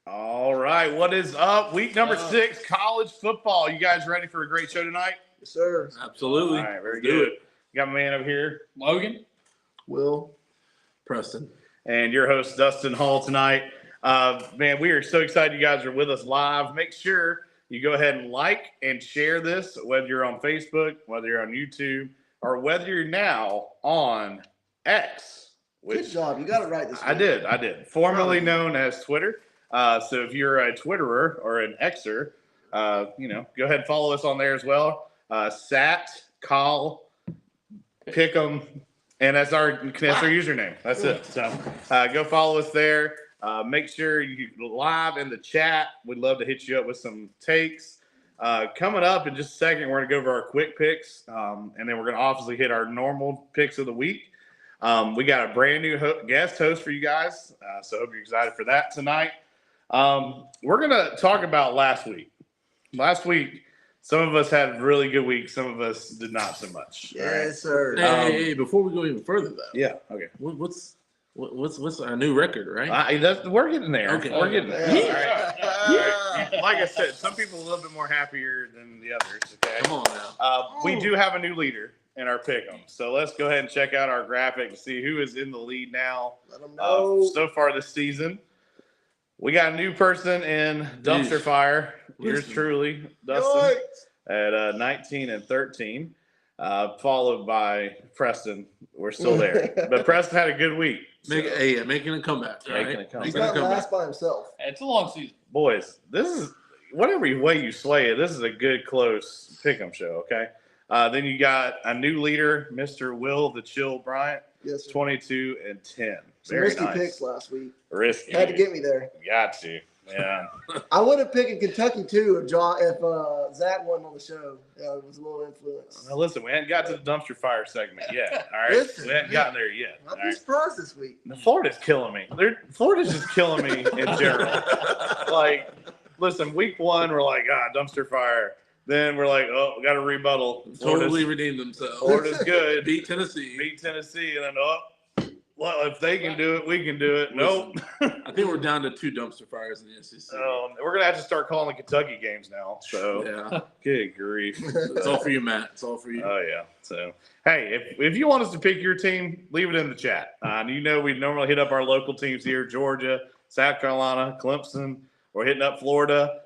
All right, what is up? Week number 6, college football. You guys ready for a great show tonight? Yes, sir. Absolutely. All right, very good. Got my man over here, Logan, Will. Preston. and your host, Dustin Hall, tonight. Man, we are so excited you guys are with us live. Make sure you go ahead and like and share this, whether you're on Facebook, whether you're on YouTube, or whether you're now on X. Good job. You got it right this week. I did. Formerly known as Twitter. So if you're a Twitterer or an Xer, go ahead and follow us on there as well. Sat, Call, Pick'em, and that's our username. That's it. So go follow us there. Make sure you live in the chat. We'd love to hit you up with some takes. Coming up in just a second, we're going to go over our quick picks, and then we're going to obviously hit our normal picks of the week. We got a brand new guest host for you guys, so hope you're excited for that tonight. We're going to talk about last week. Last week, some of us had a really good week. Some of us did not so much. Yes, sir. Hey, before we go even further, though. Yeah, okay. What's our new record, right? We're getting there. Okay. We're getting there. Yeah. All right. Like I said, some people a little bit more happier than the others, okay? Come on now. We do have a new leader in our pick'em. So let's go ahead and check out our graphic and see who is in the lead now. Let them know. So far this season. We got a new person in Dumpster Fire. Yours Listen. truly, Dustin, at 19 and 13, followed by Preston. We're still there. But Preston had a good week. Making a comeback, right? Making a comeback. He's Making a not comeback. last by himself. it's a long season. Boys, this is whatever way you sway it. This is a good close pick'em show. Okay. Then you got a new leader, Mr. Will the Chill Bryant, Yes, sir. 22 and 10. Some Very risky nice. picks last week. Risky. Had to get me there. Got to. Yeah. I would have picked Kentucky too if Zach wasn't on the show. Yeah, it was a little influence. Now listen, we hadn't got to the dumpster fire segment yet. All right. Listen, We hadn't gotten there yet. All I'd be right. surprised this week. Florida's killing me. Florida's just killing me in general. Like, listen, week 1, we're like, dumpster fire. Then we're like, oh, we got to rebuttal. Totally redeemed themselves. Florida's good. Beat Tennessee. Beat Tennessee. And then, well, if they can do it, we can do it. Nope. I think we're down to 2 dumpster fires in the SEC. We're going to have to start calling the Kentucky games now. So, Yeah. good grief. It's all for you, Matt. It's all for you. Oh, yeah. So, hey, if you want us to pick your team, leave it in the chat. We normally hit up our local teams here, Georgia, South Carolina, Clemson. We're hitting up Florida,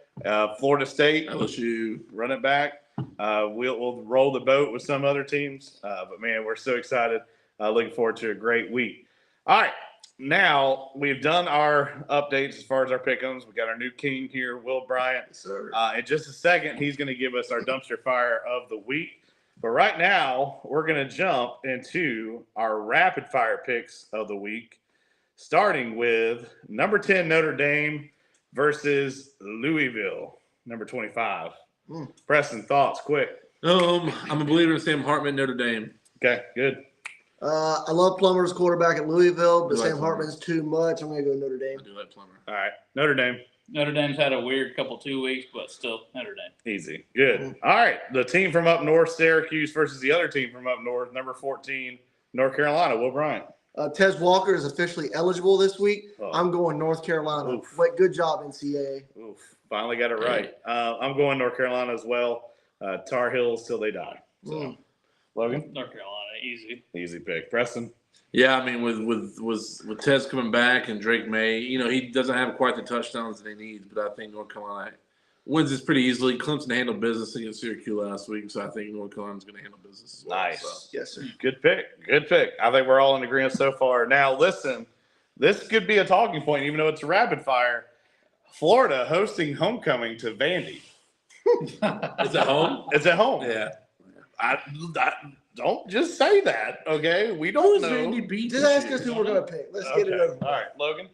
Florida State. LSU. Run it back. We'll roll the boat with some other teams. But, man, we're so excited. Looking forward to a great week. All right. Now, we've done our updates as far as our pick'ems. We got our new king here, Will Bryant. Yes, sir. In just a second, he's going to give us our dumpster fire of the week. But right now, we're going to jump into our rapid fire picks of the week, starting with number 10 Notre Dame versus Louisville, number 25. Preston, thoughts, quick. I'm a believer in Sam Hartman, Notre Dame. Okay, good. I love Plummer's quarterback at Louisville, but You like Sam Plummer? Hartman's too much. I'm going to go Notre Dame. I do like Plummer. All right, Notre Dame. Notre Dame's had a weird couple 2 weeks, but still Notre Dame. Easy. Good. All right, the team from up north, Syracuse, versus the other team from up north, number 14, North Carolina, Will Bryant. Tez Walker is officially eligible this week. Oh. I'm going North Carolina. Oof. Wait, good job, NCAA. Oof, finally got it right. I'm going North Carolina as well. Tar Heels till they die. So, Logan, North Carolina, easy. easy pick. Preston. Yeah, I mean, with Tez coming back and Drake May, he doesn't have quite the touchdowns that he needs, but I think North Carolina wins this pretty easily. Clemson handled business against Syracuse last week, so I think North Carolina's going to handle business as well. Nice. So. Yes, sir. Good pick. Good pick. I think we're all in agreement so far. Now, listen, this could be a talking point, even though it's a rapid fire. Florida hosting homecoming to Vandy. Is it home? It's at home. Yeah. I don't just say that, okay? We don't Who's know. Vandy beat Just this ask year? us who we're going to pick. Let's Okay. get it over. All right, Logan.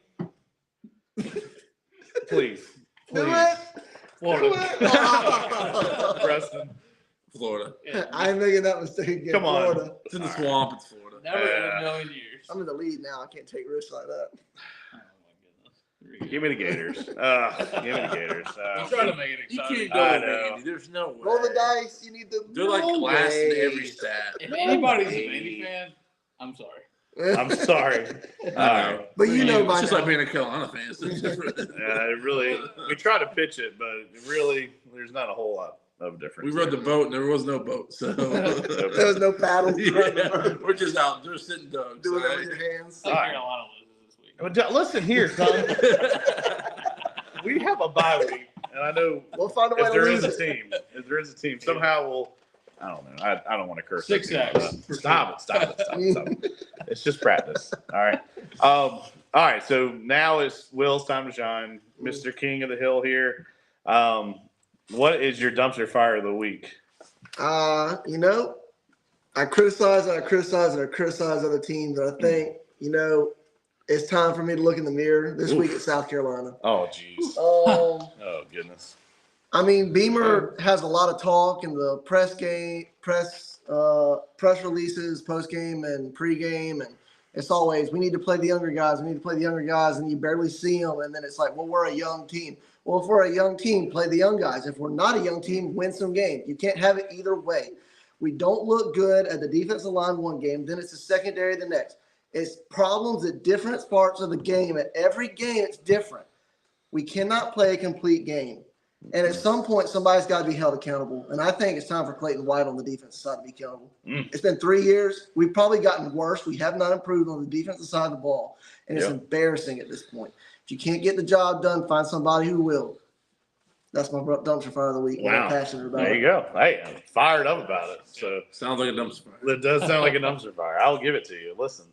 Please. Do Please. it. Florida. Do it. Preston. Florida. I ain't making that mistake again. Come on. Florida. It's in the swamp. It's Florida. Never in a million years. I'm in the lead now. I can't take risks like that. Oh, my goodness. Give me the Gators. Give me the Gators. I'm trying to make it You exciting. can't go I with know. Vandy. There's no way. Roll the dice. You need the. They're like no last in way. every stat. If anybody's a Hey. Vandy fan, I'm sorry. I'm sorry. All right. But you know it's by just now. like being a Carolina fan. It's different. It really, we try to pitch it, but really, there's not a whole lot of difference. We rode the boat and there was no boat, so There was no paddles. yeah, we're just out there sitting ducks. Doing it right? with your hands. South All right. Carolina loses this week. But listen here, son. We have a bye week, and I know We'll find a way if to there lose is a it. team, somehow we'll. I don't know. I don't want to curse. 6 that team, sacks. but Stop it. It's just practice. All right. All right. So now it's Will's time to shine, Mr. King of the Hill here. What is your dumpster fire of the week? You know, I criticize and I criticize and I criticize other teams. And I think, you know, it's time for me to look in the mirror this week at South Carolina. Oh, jeez. Oh, goodness. I mean, Beamer has a lot of talk in the press releases, post game and pre-game, and it's always we need to play the younger guys. We need to play the younger guys, and you barely see them. And then it's like, well, we're a young team. Well, if we're a young team, play the young guys. If we're not a young team, win some games. You can't have it either way. We don't look good at the defensive line one game, then it's the secondary the next. It's problems at different parts of the game. At every game, it's different. We cannot play a complete game. And at some point, somebody's got to be held accountable. And I think it's time for Clayton White on the defensive side to be accountable. It's been 3 years. We've probably gotten worse. We have not improved on the defensive side of the ball. And it's embarrassing at this point. If you can't get the job done, find somebody who will. That's my dumpster fire of the week. Wow. I'm passionate about There it. you go. Hey, I'm fired up about it. So Sounds like a dumpster fire. it does sound like a dumpster fire. I'll give it to you. Listen,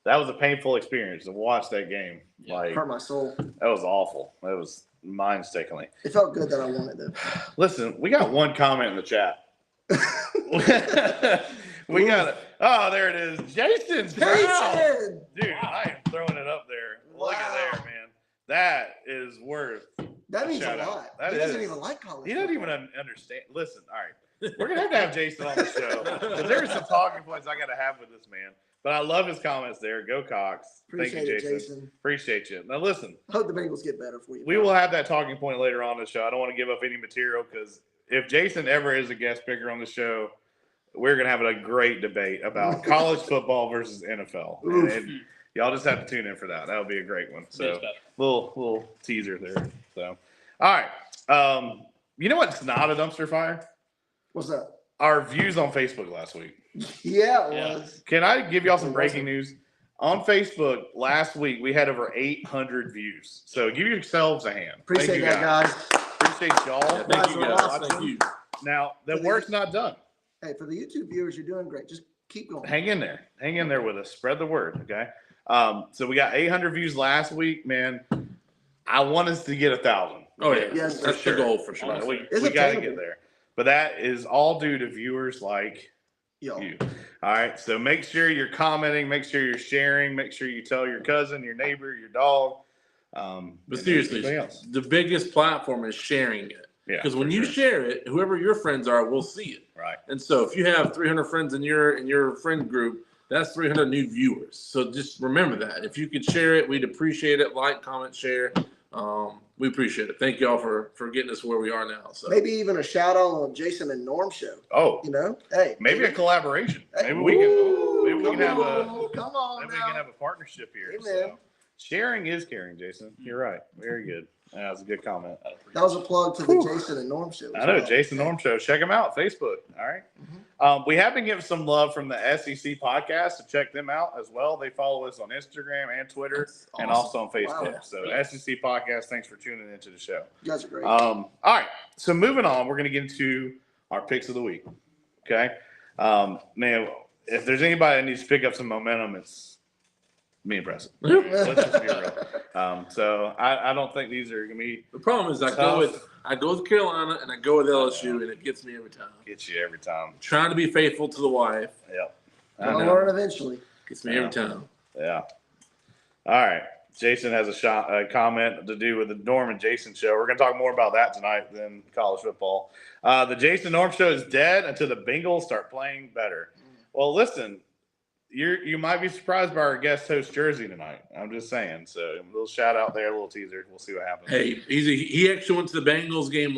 that was a painful experience to watch that game. Like, Hurt my soul. that was awful. That was mind-sticking. It felt good that I won it, though. Listen, we got one comment in the chat. We got it. Oh, there it is. Jason Brown. Jason! Dude, I am throwing it up there. Look at there, man. That is worth. That means a Shout out. lot. That He doesn't is. even like college. He doesn't even football. understand. Listen, all right. We're going to have Jason on the show. 'Cause there's some talking points I got to have with this man. But I love his comments there. Go Cox. Appreciate Thank you, it, Jason. Jason. Appreciate you. Now, listen, I hope the Bengals get better for you. we will have that talking point later on in the show. I don't want to give up any material because if Jason ever is a guest picker on the show, we're going to have a great debate about college football versus NFL. Oof. And y'all just have to tune in for that. That'll be a great one. So, Best bet. little teaser there. So, all right. You know what's not a dumpster fire? What's that? Our views on Facebook last week. Yeah, it Yeah. was. Can I give y'all some breaking news? On Facebook last week, we had over 800 views. So give yourselves a hand. Appreciate Thank you that, guys. Appreciate y'all. Yeah, thank you Guys are guys. awesome. Thank you. Now, the work's not done. Hey, for the YouTube viewers, you're doing great. Just keep going. Hang in there. Hang in there with us. Spread the word, okay? So we got 800 views last week, man. I want us to get 1,000. Oh yeah, Yes, that's sure. the goal for sure. Right, we It's got to attainable. get there. But that is all due to viewers like Yo. you. All right. So make sure you're commenting, make sure you're sharing, make sure you tell your cousin, your neighbor, your dog. But and seriously, everybody else. the biggest platform is sharing it. Yeah. Because when for you sure. share it, whoever your friends are will see it. Right. And so if you have 300 friends in your friend group, that's 300 new viewers. So just remember that. If you could share it, we'd appreciate it. Like, comment, share. We appreciate it. Thank y'all for getting us where we are now. So Maybe even a shout out on Jason and Norm show. Oh, You know, hey, maybe a collaboration. Hey, Maybe we can. ooh, Maybe we come can have a. on, come on Maybe we now. can have a partnership here. Amen. So. Sharing is caring, Jason. You're right. Very good. That was a good comment. That was a plug to the Jason and Norm show. I know, Jason Norm Show. Check them out, Facebook. All right. We have been getting some love from the SEC podcast, so check them out as well. They follow us on Instagram and Twitter, That's and awesome. also on Facebook. Wow. So SEC podcast, thanks for tuning into the show. You guys are great. All right. So moving on, we're going to get into our picks of the week. Okay. Man, if there's anybody that needs to pick up some momentum, it's me and Preston. Let's just be real. So I don't think these are going to be the problem is I go with Carolina and I go with LSU and it gets me every time. get you every time. Trying to be faithful to the wife Yep. I I'll know. learn eventually. gets me every time. Yeah. All right. Jason has a comment to do with the Norm and Jason show. We're going to talk more about that tonight than college football. The Jason Norm show is dead until the Bengals start playing better. Well, listen, you might be surprised by our guest host jersey tonight. I'm just saying. So a little shout out there, a little teaser. We'll see what happens. Hey, he actually went to the Bengals game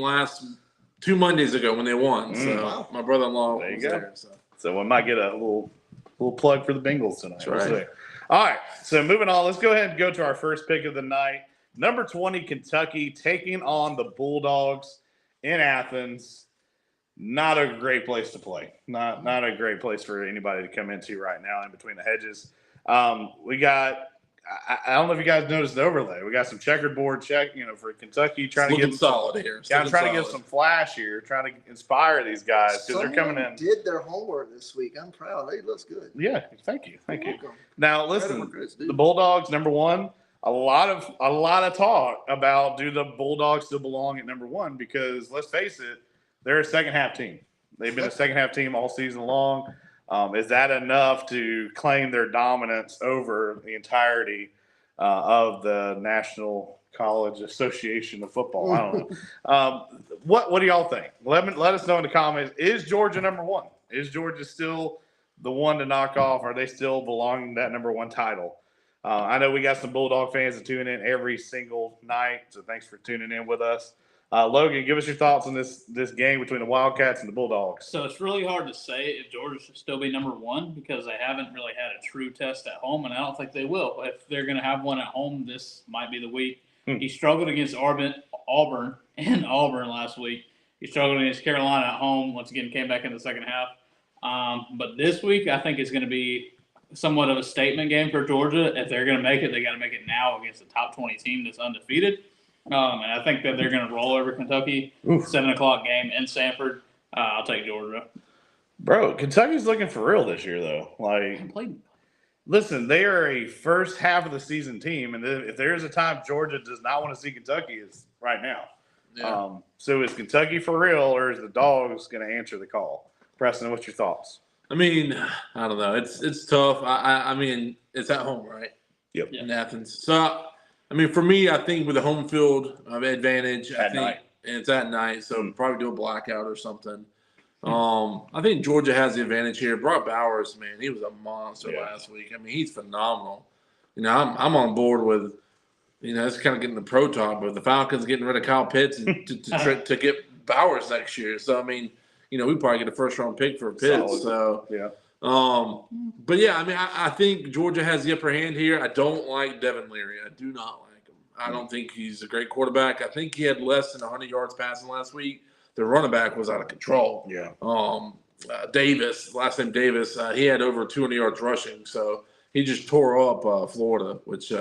2 Mondays ago when they won. So Wow. my brother-in-law There you was go. there. So. So we might get a little plug for the Bengals tonight. That's We'll right. see. All right, so moving on, let's go ahead and go to our first pick of the night. Number 20, Kentucky, taking on the Bulldogs in Athens. Not a great place to play. Not a great place for anybody to come into right now in between the hedges. We got I don't know if you guys noticed the overlay. We got some checkerboard for Kentucky trying to Looking get solid here. I'm trying to give some flash here, trying to inspire these guys because they're coming in. Did their homework this week. I'm proud. He looks good. Yeah, thank you. Welcome. Now listen, the Bulldogs number one. A lot of talk about do the Bulldogs still belong at number one because let's face it, they're a second half team. They've been a second half team all season long. Is that enough to claim their dominance over the entirety of the National College Association of Football? I don't know. What do y'all think? Let us know in the comments. Is Georgia number one? Is Georgia still the one to knock off? Are they still belonging to that number one title? I know we got some Bulldog fans that tune in every single night, so thanks for tuning in with us. Logan, give us your thoughts on this game between the Wildcats and the Bulldogs. So it's really hard to say if Georgia should still be number one because they haven't really had a true test at home, and I don't think they will. If they're going to have one at home, this might be the week. He struggled against Auburn last week. He struggled against Carolina at home. Once again, came back in the second half. But this week, I think it's going to be somewhat of a statement game for Georgia. If they're going to make it, they got to make it now against a top 20 team that's undefeated. And I think that they're going to roll over Kentucky. 7:00 game in Sanford. I'll take Georgia. Bro, Kentucky's looking for real this year, though. Listen, they are a first half of the season team, and if there's a time Georgia does not want to see Kentucky, it's right now. Yeah. So is Kentucky for real, or is the Dogs going to answer the call? Preston, what's your thoughts? I mean, I don't know. It's tough. I mean, it's at home, right? Yep. In Athens. So, I mean, for me, I think with the home field advantage, At night. And it's at night, so probably do a blackout or something. I think Georgia has the advantage here. Brock Bowers, man, he was a monster last week. I mean, he's phenomenal. You know, I'm on board with, it's kind of getting the pro talk, but the Falcons getting rid of Kyle Pitts and to get Bowers next year. So, I mean, we probably get a first-round pick for Pitts. So, yeah. But yeah, I mean, I think Georgia has the upper hand here. I don't like Devin Leary. I do not like him. I don't think he's a great quarterback. I think he had less than 100 yards passing last week. The running back was out of control. Yeah. Davis, last name Davis, he had over 200 yards rushing. So he just tore up Florida, which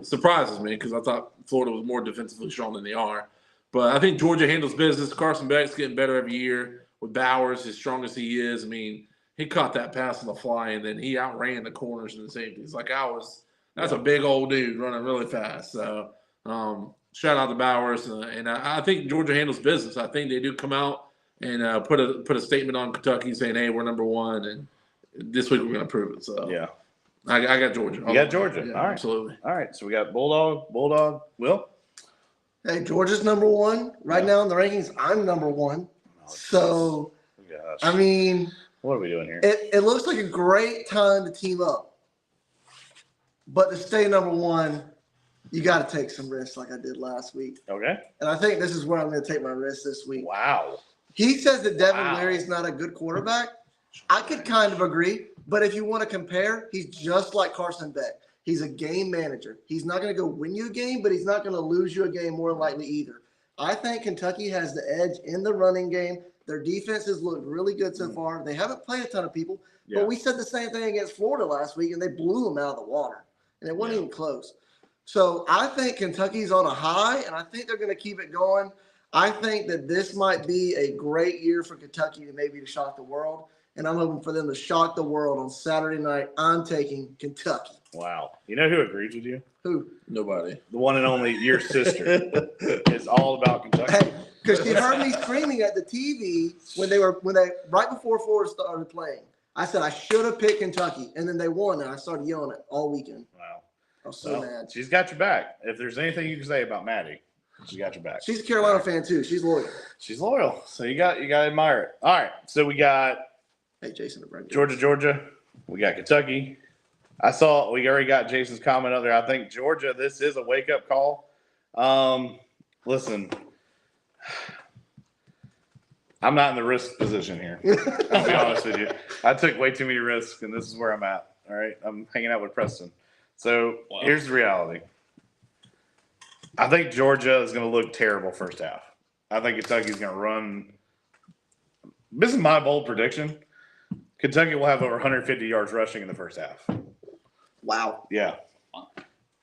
surprises me because I thought Florida was more defensively strong than they are. But I think Georgia handles business. Carson Beck's getting better every year with Bowers, as strong as he is. I mean, he caught that pass on the fly, and then he outran the corners and the safeties. That's a big old dude running really fast. So shout out to Bowers. And I think Georgia handles business. I think they do come out and put a statement on Kentucky saying, hey, we're number one, and this week we're going to prove it. So Yeah. I got Georgia. You got Georgia. Yeah, All right. absolutely. All right. So we got Bulldog. Will? Hey, Georgia's number one. Right now in the rankings, I'm number one. So, Gosh. I mean, What are we doing here? it looks like a great time to team up. But to stay number one, you got to take some risks like I did last week. Okay. And I think this is where I'm going to take my risk this week. Wow. He says that Devin Wow. Leary is not a good quarterback. I could kind of agree. But if you want to compare, he's just like Carson Beck. He's a game manager. He's not going to go win you a game, but he's not going to lose you a game more than likely either. I think Kentucky has the edge in the running game. Their defense has looked really good so far. They haven't played a ton of people, but we said the same thing against Florida last week, and they blew them out of the water, and it wasn't even close. So I think Kentucky's on a high, and I think they're going to keep it going. I think that this might be a great year for Kentucky to shock the world, and I'm hoping for them to shock the world on Saturday night. I'm taking Kentucky. Wow. You know who agrees with you? Who? Nobody. The one and only your sister is all about Kentucky. Hey, because she heard me screaming at the TV when they right before Florida started playing. I said I should have picked Kentucky, and then they won, and I started yelling it all weekend. Wow. I was so Well, mad. she's got your back. If there's anything you can say about Maddie, she got your back. She's a Carolina fan too. She's loyal. She's loyal. So you got to admire it. All right. So we got Hey, Jason, bring it. Georgia. We got Kentucky. We already got Jason's comment up there. I think Georgia, this is a wake-up call. Listen, I'm not in the risk position here. I'll be honest with you. I took way too many risks, and this is where I'm at. All right. I'm hanging out with Preston. So Wow. here's the reality. I think Georgia is going to look terrible first half. I think Kentucky's going to run. This is my bold prediction. Kentucky will have over 150 yards rushing in the first half. Wow. Yeah.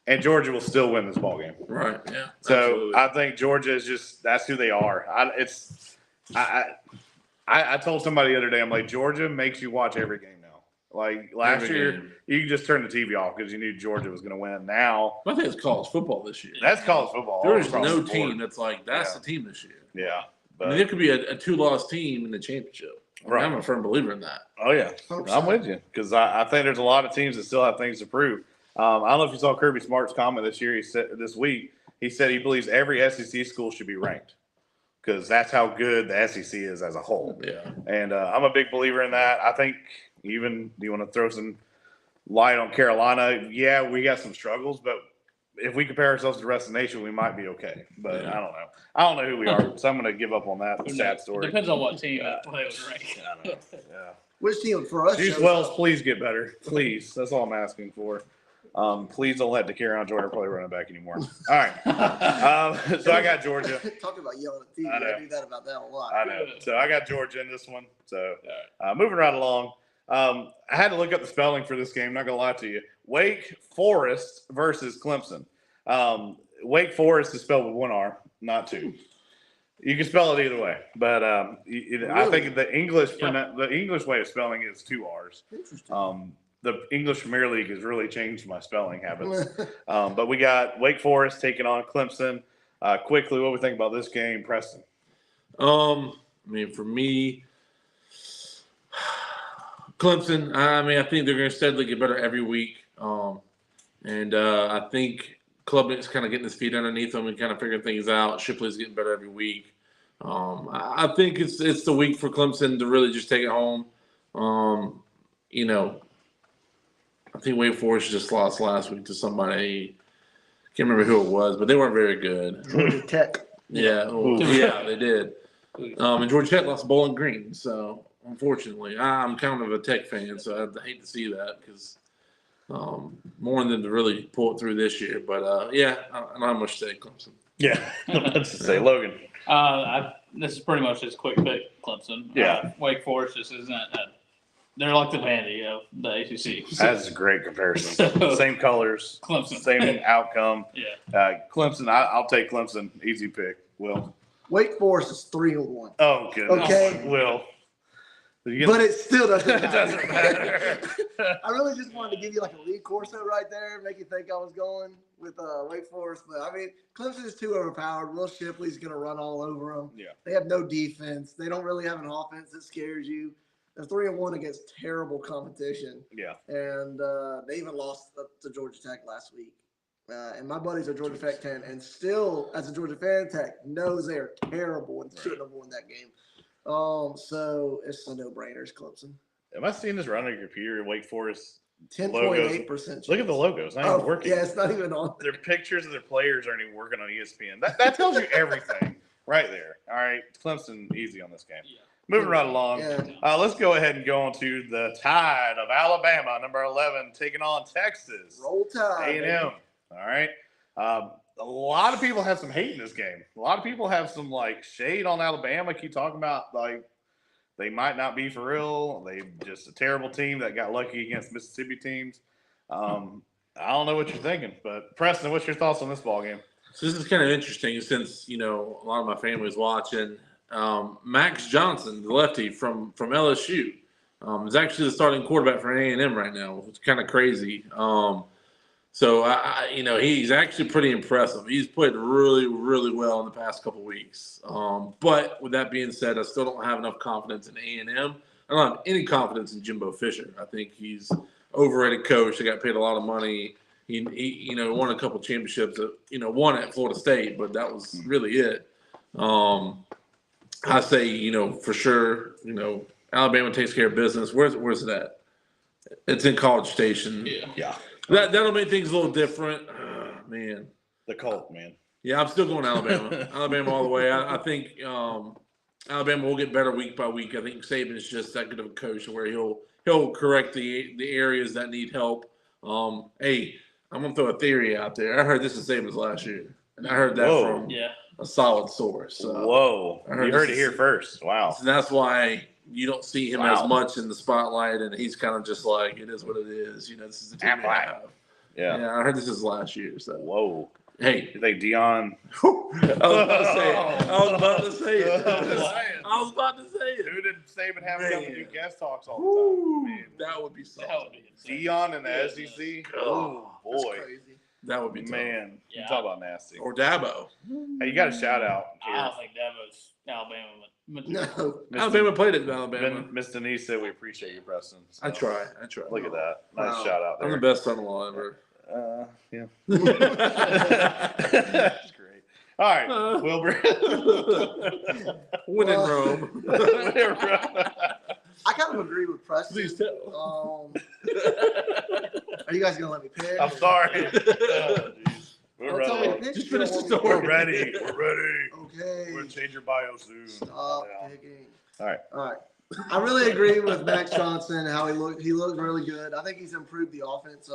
And Georgia will still win this ball game. Right. Yeah. So absolutely. I think Georgia is just that's who they are. I told somebody the other day, I'm like, Georgia makes you watch every game now. Like last Every year, game. you could just turn the TV off because you knew Georgia was going to win. Now I think it's college football this year. that's college football. all There's across no the board. team that's like that's Yeah. the team this year. Yeah. I mean, But, there could be a 2-loss team in the championship. I mean, Right. I'm a firm believer in that. oh yeah, 100%. I'm with you because I think there's a lot of teams that still have things to prove. I don't know if you saw Kirby Smart's comment this year. He said this week he said he believes every SEC school should be ranked because that's how good the SEC is as a whole. Yeah. And I'm a big believer in that. I think even do you want to throw some light on Carolina? Yeah, we got some struggles, but if we compare ourselves to the rest of the nation, we might be okay. But Yeah. I don't know. I don't know who we are, so I'm going to give up on that Who sad knows? story. It depends on what team they would rank. I don't know. Yeah. Which team for us? Juice shows Wells, up? please get better. Please. That's all I'm asking for. Please don't let DeCarron Jordan play running back anymore. All right. So I got Georgia. Talking about yelling at TV, I know. I do that about that a lot. I know. So I got Georgia in this one. So moving right along. I had to look up the spelling for this game. Not gonna lie to you. Wake Forest versus Clemson. Wake Forest is spelled with one R, not two. You can spell it either way, but I think the English the English way of spelling is two R's. Interesting. The English Premier League has really changed my spelling habits. But we got Wake Forest taking on Clemson. Quickly, what we think about this game, Preston? I mean, for me, Clemson. I mean, I think they're going to steadily get better every week. And I think Klubnik's kind of getting his feet underneath them and kind of figuring things out. Shipley's getting better every week. I think it's the week for Clemson to really just take it home. You know, I think Wake Forest just lost last week to somebody. Can't remember who it was, but they weren't very good. Georgia Tech. Yeah, yeah, they did. And Georgia Tech lost Bowling Green, so unfortunately, I'm kind of a Tech fan, so I hate to see that because more than to really pull it through this year. But yeah, I don't have much to say, Clemson. Yeah, let's just say Logan. This is pretty much his quick pick, Clemson. Yeah. Wake Forest just isn't. They're like the Vandy of the ACC. That's a great comparison. So- Same colors, Clemson. same outcome. Yeah. Clemson, I'll take Clemson. Easy pick. Will. Wake Forest is 3-1. Oh, goodness. Okay. Will. But it still doesn't It doesn't matter. I really just wanted to give you like a lead Corso right there, make you think I was going with Wake Forest. But I mean, Clemson is too overpowered. Will Shipley's going to run all over them. Yeah. They have no defense. They don't really have an offense that scares you. They're 3-1 against terrible competition. Yeah. And they even lost to Georgia Tech last week. And my buddies are Georgia Tech fan, and still, as a Georgia fan, Tech knows they are terrible and shouldn't have won that game. So it's a no-brainer. It's Clemson. Am I seeing this right on your computer? Wake Forest. 10.8%. Look at the logo. It's not even working. Yeah, it's not even on. Their pictures of their players aren't even working on ESPN. That tells you everything right there. All right. Clemson easy on this game. Yeah. Moving right along. Yeah. Let's go ahead and go on to the Tide of Alabama, number 11, taking on Texas. Roll Tide. A&M. All right. A lot of people have some hate in this game. A lot of people have some like shade on Alabama. Keep talking about like they might not be for real. They just a terrible team that got lucky against Mississippi teams. I don't know what you're thinking, but Preston, what's your thoughts on this ball game? So this is kind of interesting since, you know, a lot of my family's watching. Max Johnson, the lefty from LSU, is actually the starting quarterback for A&M right now. It's kind of crazy. So, you know, he's actually pretty impressive. He's played really, really well in the past couple weeks. But with that being said, I still don't have enough confidence in A&M. I don't have any confidence in Jimbo Fisher. I think he's overrated coach. They got paid a lot of money. He you know, won a couple championships. You know, won at Florida State, but that was really it. I say, you know, for sure, you know, Alabama takes care of business. Where's it at? It's in College Station. Yeah. That'll make things a little different. Man. The Colt, man. Yeah, I'm still going Alabama. Alabama all the way. I think Alabama will get better week by week. I think Saban's just that good of a coach where he'll correct the areas that need help. Hey, I'm gonna throw a theory out there. I heard this is the same as last year, and I heard that Whoa. from Yeah. a solid source. So, Whoa. I heard You heard this it here is- first. Wow. so that's why you don't see him Wow. as much in the spotlight, and he's kind of just like, it is what it is. This is the team we have. Yeah. Yeah, I heard this is last year. So, Whoa. hey, You think Dion? I was about to say it. I was about to say it. Saying. I was about to say it. Who did Saban have Man. come to do guest talks all the Woo, time? Man. that would be something. That would be insane. Dion in the Goodness. SEC? Oh, Oh, That's boy. crazy. That would be tough. Man. Yeah. You talk about nasty. Or Dabo. Hey, you got a shout out I here. don't think Davo's Alabama. No. Alabama played at Alabama. Miss Denise said we appreciate you, Preston. So, I try. Look at that. Nice Wow. shout out I'm there. the best son-in-law ever. Yeah. That's great. All right, Wilbur. When in Well- Rome. I kind of agree with Preston. Please tell. Are you guys gonna let me pick? I'm sorry. Oh, jeez. We're Don't tell me to ready. pick. Just if you don't finish want the me to story. We're ready. We're ready. pick. Okay. We're gonna change your bio soon. Stop Yeah. picking. All right. All right. I really agree with Max Johnson, how he looked. He looked really good. I think he's improved the offense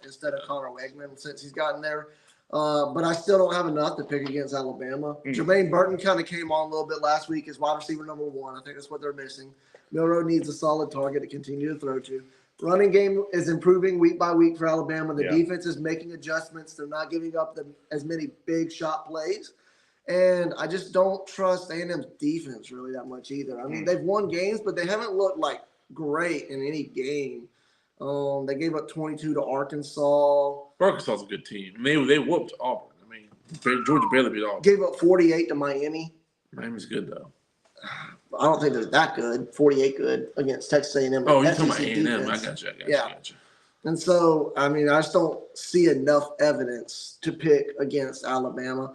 instead of Connor Wegman since he's gotten there. But I still don't have enough to pick against Alabama. Jermaine Burton kind of came on a little bit last week as wide receiver number 1. I think that's what they're missing. Milroe needs a solid target to continue to throw to. Running game is improving week by week for Alabama. The Yeah. defense is making adjustments. They're not giving up as many big shot plays. And I just don't trust A&M's defense really that much either. I mean, they've won games, but they haven't looked like great in any game. They gave up 22 to Arkansas, Arkansas's a good team. And they whooped Auburn. I mean, Georgia barely beat Auburn. gave up 48 to Miami. Miami's good, though. I don't think they're that good. 48 good against Texas A&M. Oh, you're talking about SEC A&M. I defense. got you. Yeah. And so, I mean, I just don't see enough evidence to pick against Alabama.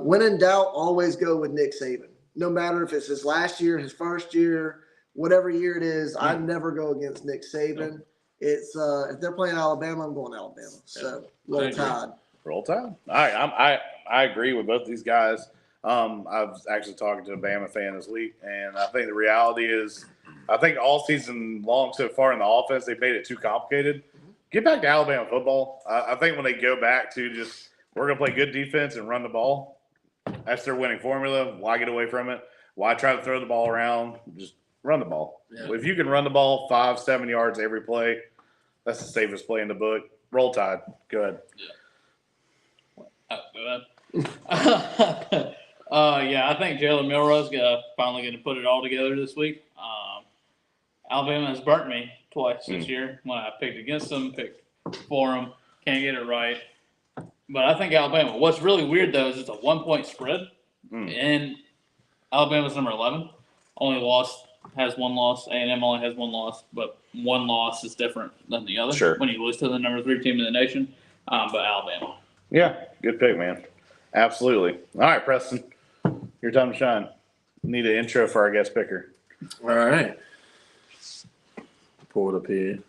When in doubt, always go with Nick Saban. No matter if it's his last year, his first year, whatever year it is, I never go against Nick Saban. It's if they're playing Alabama, I'm going Alabama. So I roll agree. tide. Roll Tide. All right, I agree with both these guys. I was actually talking to a Bama fan this week, and I think the reality is, I think all season long so far in the offense, they've made it too complicated. Get back to Alabama football. I think when they go back to just, we're going to play good defense and run the ball, that's their winning formula. Why get away from it? Why try to throw the ball around? Just run the ball. Yeah. If you can run the ball 5-7 yards every play, that's the safest play in the book. Roll Tide. Go ahead. Yeah, I think Jalen Milroe's finally going to put it all together this week. Alabama has burnt me twice this year when I picked against them, picked for them, can't get it right. But I think Alabama. What's really weird though is it's a 1-point spread, and Alabama's number 11. Has one loss. A&M only has one loss, but one loss is different than the other. Sure. When you lose to the number 3 team in the nation, but Alabama. Yeah, good pick, man. Absolutely. All right, Preston, your time to shine. Need an intro for our guest picker. All right. Pull it up here.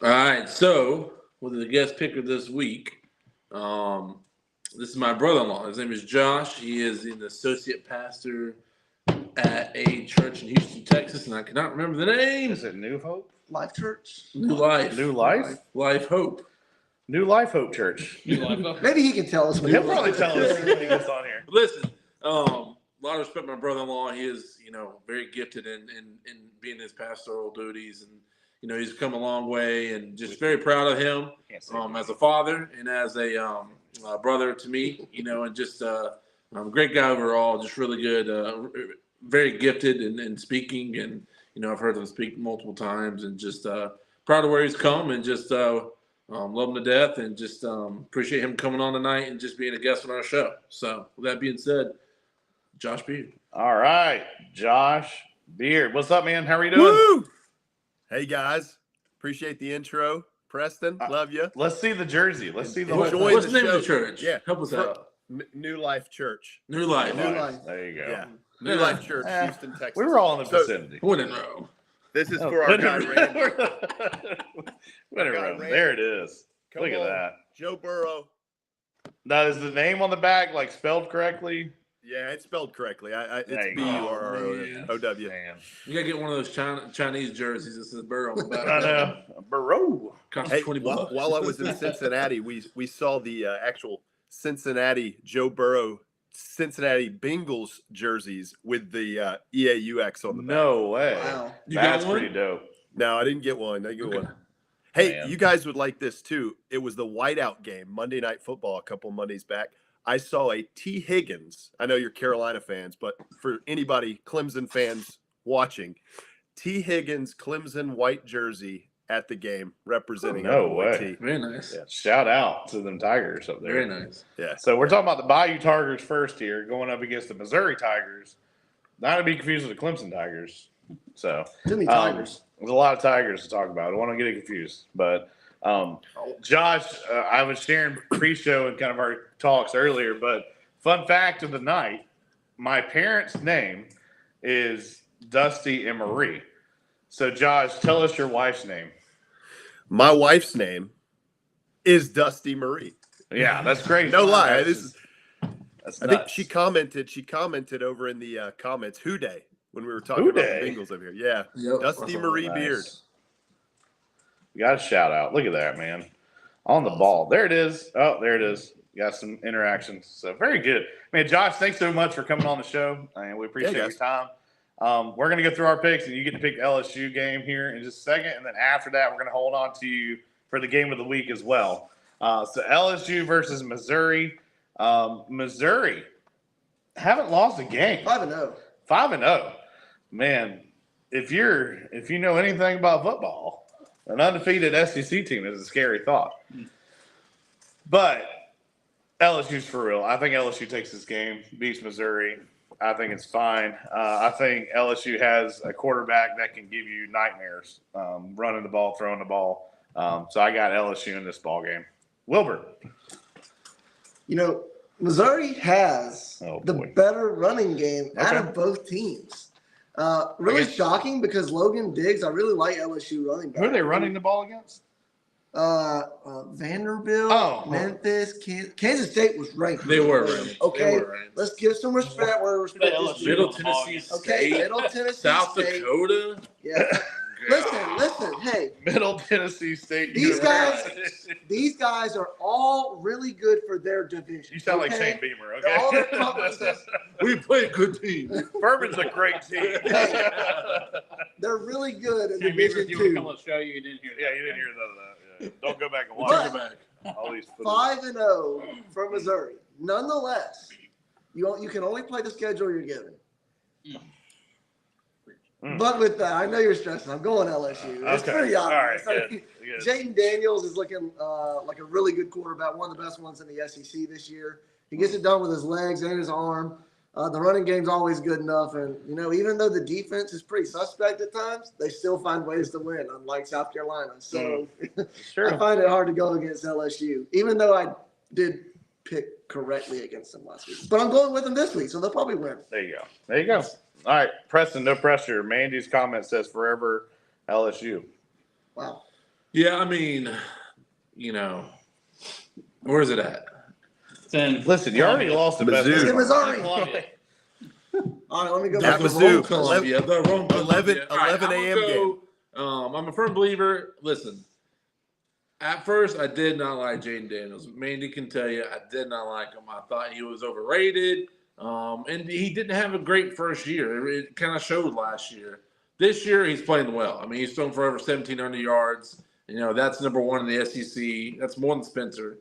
All right. So, with the guest picker this week, this is my brother-in-law. His name is Josh. He is an associate pastor at a church in Houston, Texas, and I cannot remember the name. Is it New Hope? Life Church. New Life. New Life? Life Hope. New Life Hope Church. You like that? Maybe he can tell us. When He'll he probably tell us when he gets on here. Listen, a lot of respect to my brother-in-law. He is, very gifted in being his pastoral duties, and he's come a long way, and just very proud of him Can't say as a father and as a brother to me. And just a great guy overall. Just really good, very gifted in speaking, and I've heard him speak multiple times, and just proud of where he's come, and just love him to death, and just appreciate him coming on tonight and just being a guest on our show. So, with that being said, Josh Beard. All right, Josh Beard. What's up, man? How are you doing? Woo! Hey guys, appreciate the intro. Preston, love you. Let's see the jersey. Let's see the Enjoy whole Join What's the the name of the show. church? Yeah. Help us out. New Life Church. New Life. New Life. There you go. Yeah. New Life Church, Eh, Houston, Texas. We were all in the So- vicinity. When in Rome. This is Oh, for our guy Randy. Whatever. Randy. There it is. Come Look at on. that. Joe Burrow. Now, is the name on the back like spelled correctly? Yeah, it's spelled correctly. It's There you go. B-U-R-R-O-W. Man. You gotta get one of those Chinese jerseys that says Burrow on the back. I know. Burrow. Costs Hey, $20. while I was in Cincinnati, we saw the actual Cincinnati Joe Burrow Cincinnati Bengals jerseys with the EAUX on the back. No way. Wow. You That's got one? pretty dope. No, I didn't get one. I didn't get Okay. one. Hey, Man. you guys would like this too. It was the whiteout game, Monday Night Football, a couple Mondays back. I saw a T. Higgins. I know you're Carolina fans, but for anybody Clemson fans watching, T. Higgins Clemson white jersey at the game representing No our boy way. T. Very nice. Yeah. Shout out to them Tigers up there. Very nice. Yeah. So we're talking about the Bayou Tigers first here, going up against the Missouri Tigers. Not to be confused with the Clemson Tigers. So Too many Tigers. there's a lot of Tigers to talk about. I don't want to get it confused. But Josh, I was sharing pre-show and kind of our talks earlier, but fun fact of the night, my parents' name is Dusty and Marie. So Josh, tell us your wife's name. My wife's name is Dusty Marie. Yeah, that's great. No lie. That's I think nuts. she commented over in the comments, Who Day, when we were talking about Houday? the Bengals over here. Yeah. Yep. Dusty Marie Nice. Beard. You got a shout out. Look at that, man. On the ball. There it is. Oh, there it is. Got some interactions. So very good. Man, Josh, thanks so much for coming on the show. And we appreciate Yeah, your guys. time. We're going to go through our picks, and you get to pick the LSU game here in just a second. And then after that, we're going to hold on to you for the game of the week as well. So LSU versus Missouri. Missouri haven't lost a game. 5-0. 5-0. Man, if you know anything about football, an undefeated SEC team is a scary thought. But LSU's for real. I think LSU takes this game, beats Missouri. I think it's fine. I think LSU has a quarterback that can give you nightmares, running the ball, throwing the ball. So I got LSU in this ball game. Wilbur. You know, Missouri has Oh, the boy. better running game out Okay. of both teams. Really guess- shocking because Logan Diggs, I really like LSU running back. Who are they running the ball against? Vanderbilt, Oh. Memphis, Kansas State was ranked. They were ranked. Okay, They were ranked. let's give some respect where respect is LSU. due. Middle Tennessee State. Okay, Middle Tennessee South State. Dakota. Yeah. Listen. Hey, Middle Tennessee State. These guys- University. these guys are all really good for their division. You sound like okay? Shane Beamer, All their okay? conferences, We play a good team. Furman's a great team. they're really good in Shane Beaver, Division if you would come 2. on the show, you didn't hear that. Yeah, you didn't hear none of that. Yeah. Don't go back and watch But- Take it back. all these. 5-0 for Missouri. Nonetheless, you can only play the schedule you're given. Mm. But with that, I know you're stressing. I'm going LSU. It's Okay. pretty All right. obvious. Good. Good. Jaden Daniels is looking like a really good quarterback, one of the best ones in the SEC this year. He gets it done with his legs and his arm. The running game's always good enough. And, even though the defense is pretty suspect at times, they still find ways to win, unlike South Carolina. So Sure. I find it hard to go against LSU, even though I did pick correctly against them last week. But I'm going with them this week, so they'll probably win. There you go. There you go. All right, Preston, no pressure. Mandy's comment says forever LSU. Wow. Yeah, I mean, where is it at? Then Listen, you already lost the best. Mizzou. It's in Missouri. Columbia. All right, let me go At back. The to Mizzou. wrong Columbia. The wrong Columbia. 11 a.m. game. I'm a firm believer. Listen, at first, I did not like Jaden Daniels. Mandy can tell you, I did not like him. I thought he was overrated. And he didn't have a great first year. It kind of showed last year. This year, he's playing well. I mean, he's thrown for over 1,700 yards. That's number one in the SEC. That's more than Spencer.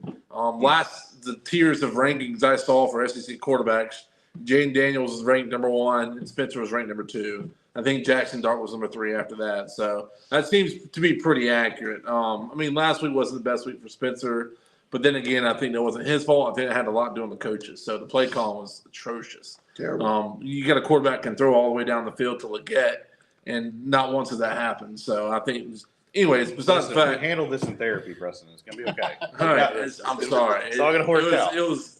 The tiers of rankings I saw for SEC quarterbacks, Jaden Daniels is ranked number one, and Spencer was ranked number two. I think Jackson Dart was number three after that. So that seems to be pretty accurate. Last week wasn't the best week for Spencer. But then again, I think that wasn't his fault. I think it had a lot to do with the coaches. So the play call was atrocious. Terrible. You got a quarterback can throw all the way down the field to Leggett, and not once did that happen. So I think, anyways, besides Listen, the if we fact, handle this in therapy, Preston. It's gonna be okay. all right, I'm sorry. It's all gonna work out. It was.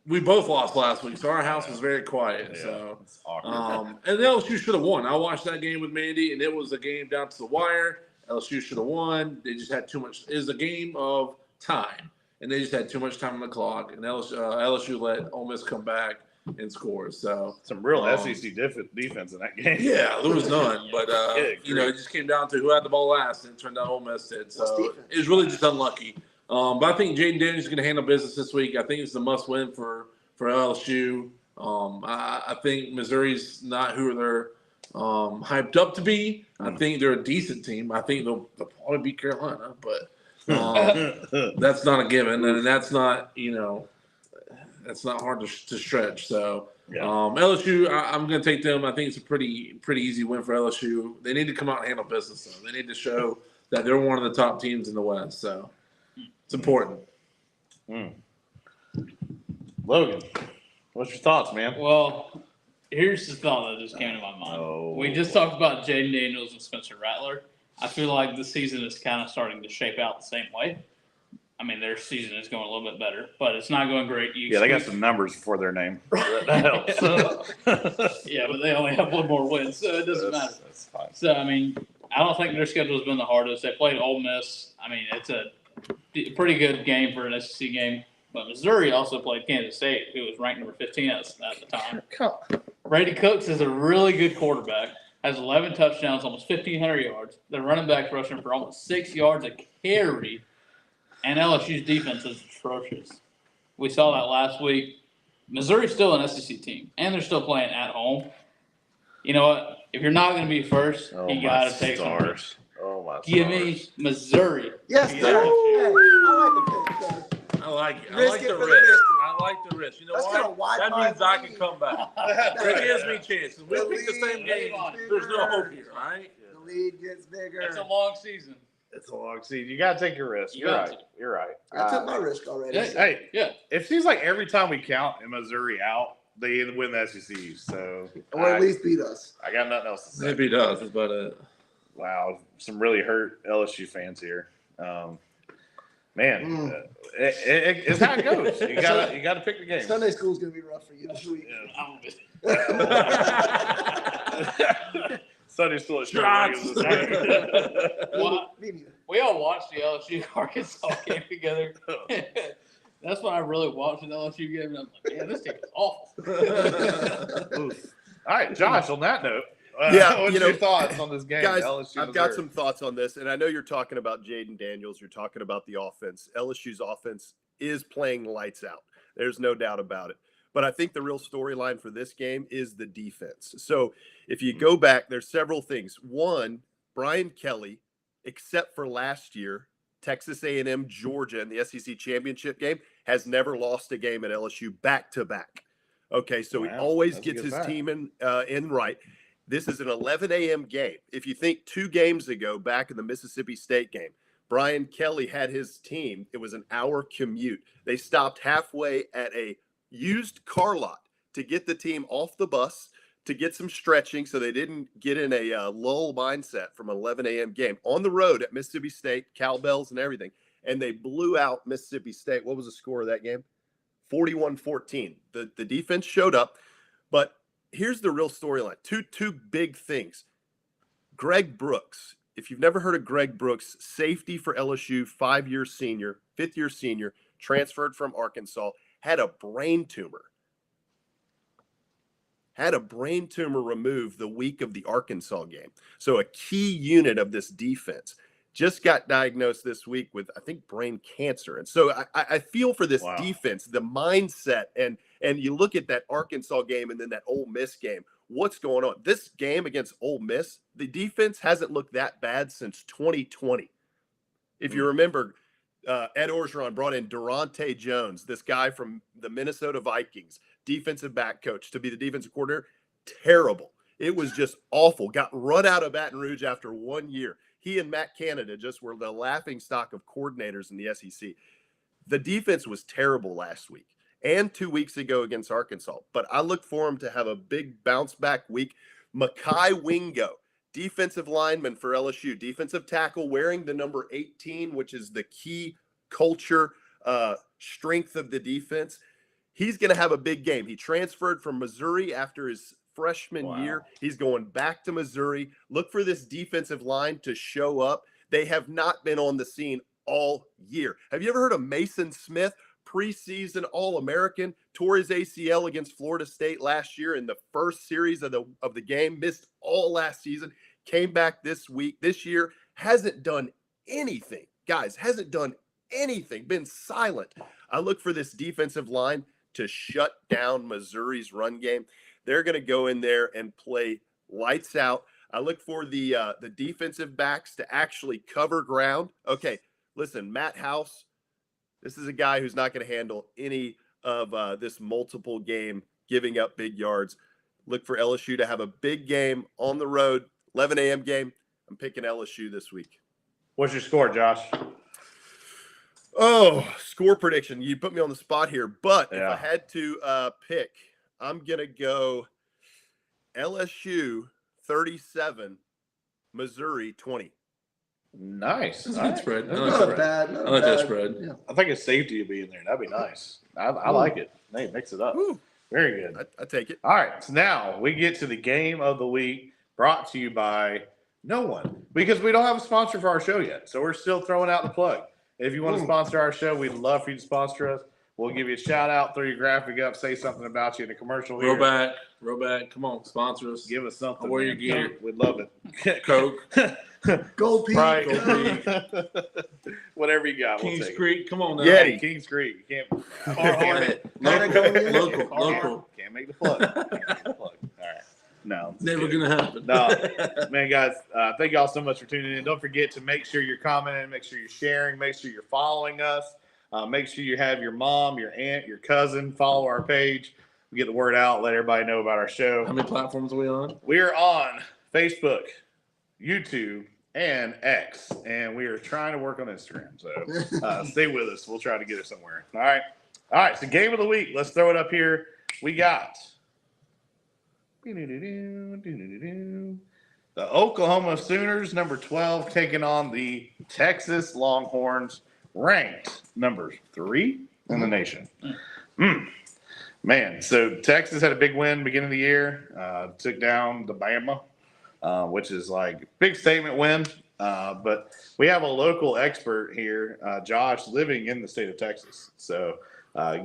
We both lost last week, so our house was very quiet. Yeah, So, it's awkward. and LSU should have won. I watched that game with Mandy, and it was a game down to the wire. LSU should have won. They just had too much. It was a game of time, and they just had too much time on the clock. And LSU let Ole Miss come back and scores. So Some real Um, SEC defense in that game. yeah, there was none. But Good you know, it grief. just came down to who had the ball last, and it turned out Ole Miss did. What's So defense? it was really just unlucky. But I think Jaden Daniels is going to handle business this week. I think it's a must-win for LSU. I think Missouri's not who they're hyped up to be. I think they're a decent team. I think they'll probably beat Carolina, but that's not a given, and that's not that's not hard to stretch. So Yeah. LSU, I'm going to take them. I think it's a pretty easy win for LSU. They need to come out and handle business, though. They need to show that they're one of the top teams in the West. So it's important. Logan, what's your thoughts, man? Well, here's the thought that just came to my mind. Oh. We just talked about Jaden Daniels and Spencer Rattler. I feel like the season is kind of starting to shape out the same way. I mean, their season is going a little bit better, but it's not going great. Yeah, they got some numbers before their name. That helps. Yeah, but they only have one more win, so it doesn't matter. That's fine. So, I mean, I don't think their schedule's been the hardest. They played Ole Miss. I mean, it's a pretty good game for an SEC game. But Missouri also played Kansas State, who was ranked number 15 at the time. Brady Cooks is a really good quarterback, has 11 touchdowns, almost 1,500 yards. The running back rushing for almost 6 yards a carry. And LSU's defense is atrocious. We saw that last week. Missouri's still an SEC team, and they're still playing at home. You know what? If you're not going to be first, Oh, you my got to take some stars. risks. Oh, my Give stars. me Missouri. Yes, Yeah. sir. I like the pick, sir. I like it. I Risk like it the for the risk. biscuit. I like the risk. You know That's why? gonna wipe That my means I lead. can come back. It gives me chances. We pick the same game. There's no hope here, right? The lead gets bigger. It's a long season. It's a long season. You got to take your risk. You You're got right. You're right. I took my risk already. Hey, Yeah. it seems like every time we count in Missouri out, they win the SEC. So Or at least beat us. I got nothing else to say. Maybe it does. That's about it. Wow, some really hurt LSU fans here. Man, it's how it goes. You gotta pick the game. Sunday school's gonna be rough for you this week. Sunday school is Shots. Well, Me neither. we all watched the LSU Arkansas game together. That's when I really watched an LSU game, and I'm like, man, this team is awful. Oof. All right, Josh. On that note, Yeah, what's your thoughts on this game, Guys, LSU, I've got Missouri? some thoughts on this, and I know you're talking about Jaden Daniels. You're talking about the offense. LSU's offense is playing lights out. There's no doubt about it. But I think the real storyline for this game is the defense. So if you go back, there's several things. One, Brian Kelly, except for last year, Texas A&M, Georgia, in the SEC championship game, has never lost a game at LSU back to back. Okay, so he Wow, always that's a gets good his fact. team in right. This is an 11 a.m. game. If you think 2 games ago, back in the Mississippi State game, Brian Kelly had his team. It was an hour commute. They stopped halfway at a used car lot to get the team off the bus, to get some stretching so they didn't get in a lull mindset from an 11 a.m. game on the road at Mississippi State, cowbells and everything. And they blew out Mississippi State. What was the score of that game? 41-14. The defense showed up, but here's the real storyline. Two big things. Greg Brooks. If you've never heard of Greg Brooks, safety for LSU, 5-year senior, 5th-year senior, transferred from Arkansas, had a brain tumor. Had a brain tumor removed the week of the Arkansas game. So a key unit of this defense just got diagnosed this week with, I think, brain cancer. And so I feel for this Wow. defense, the mindset, and you look at that Arkansas game and then that Ole Miss game. What's going on? This game against Ole Miss, the defense hasn't looked that bad since 2020. If you remember, Ed Orgeron brought in Durante Jones, this guy from the Minnesota Vikings, defensive back coach, to be the defensive coordinator. Terrible. It was just awful. Got run out of Baton Rouge after 1 year. He and Matt Canada just were the laughing stock of coordinators in the SEC. The defense was terrible last week and 2 weeks ago against Arkansas. But I look for him to have a big bounce back week. Mekhi Wingo, defensive lineman for LSU, defensive tackle, wearing the number 18, which is the key culture strength of the defense. He's going to have a big game. He transferred from Missouri after his freshman year. He's going back to Missouri. Look for this defensive line to show up. They have not been on the scene all year. Have you ever heard of Mason Smith? preseason All-American, tore his ACL against Florida State last year in the first series of the game, missed all last season, came back this year, hasn't done anything, guys, hasn't done anything, been silent. I look for this defensive line to shut down Missouri's run game. They're going to go in there and play lights out. I look for the defensive backs to actually cover ground. Okay, listen, Matt House, this is a guy who's not going to handle any of this multiple game giving up big yards. Look for LSU to have a big game on the road, 11 a.m. game. I'm picking LSU this week. What's your score, Josh? Oh, score prediction. You put me on the spot here, but if Yeah. I had to pick, I'm going to go LSU 37, Missouri 20. Nice. That's a All good right. spread. I like Not that a spread. bad. Not I a like that bad- spread. Yeah. I think a safety would be in there. That'd be nice. I like it. Hey, mix it up. Woo, Very good. I take it. All right. So now we get to the game of the week brought to you by no one because we don't have a sponsor for our show yet. So we're still throwing out the plug. If you want to sponsor our show, we'd love for you to sponsor us. We'll give you a shout out, throw your graphic up, say something about you in a commercial. here. Roback, come on, sponsor us. Give us something. I'll wear your man. gear. We'd love it. Coke, Gold Peak. Right. Gold Whatever you got. We'll Kings take it. Creek, come on now. Yeah. Hey, Kings Creek. You can't, Patagonia. Local. can't make the plug. Can't make the plug. All right. No. just Never kidding. gonna happen. No, man, guys, thank y'all so much for tuning in. Don't forget to make sure you're commenting, make sure you're sharing, make sure you're following us. Make sure you have your mom, your aunt, your cousin follow our page. We get the word out, let everybody know about our How show. many platforms are we on? We are on Facebook, YouTube, and X, and we are trying to work on Instagram. So stay with us. We'll try to get it somewhere. All right. So game of the week. Let's throw it up here. We got the Oklahoma Sooners, number 12, taking on the Texas Longhorns, ranked number 3 in the nation. Man, so Texas had a big win beginning of the year, took down the Bama, which is like big statement win. But we have a local expert here, Josh, living in the state of Texas. So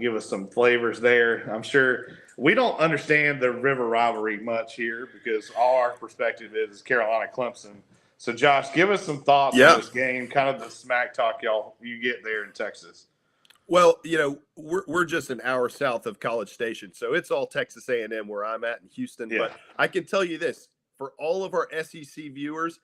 give us some flavors there. I'm sure we don't understand the river rivalry much here because all our perspective is Carolina Clemson. So Josh, give us some thoughts on this game, kind of the smack talk you get there in Texas. Well, we're just an hour south of College Station, so it's all Texas A&M where I'm at in Houston. Yeah. But I can tell you this, for all of our SEC viewers,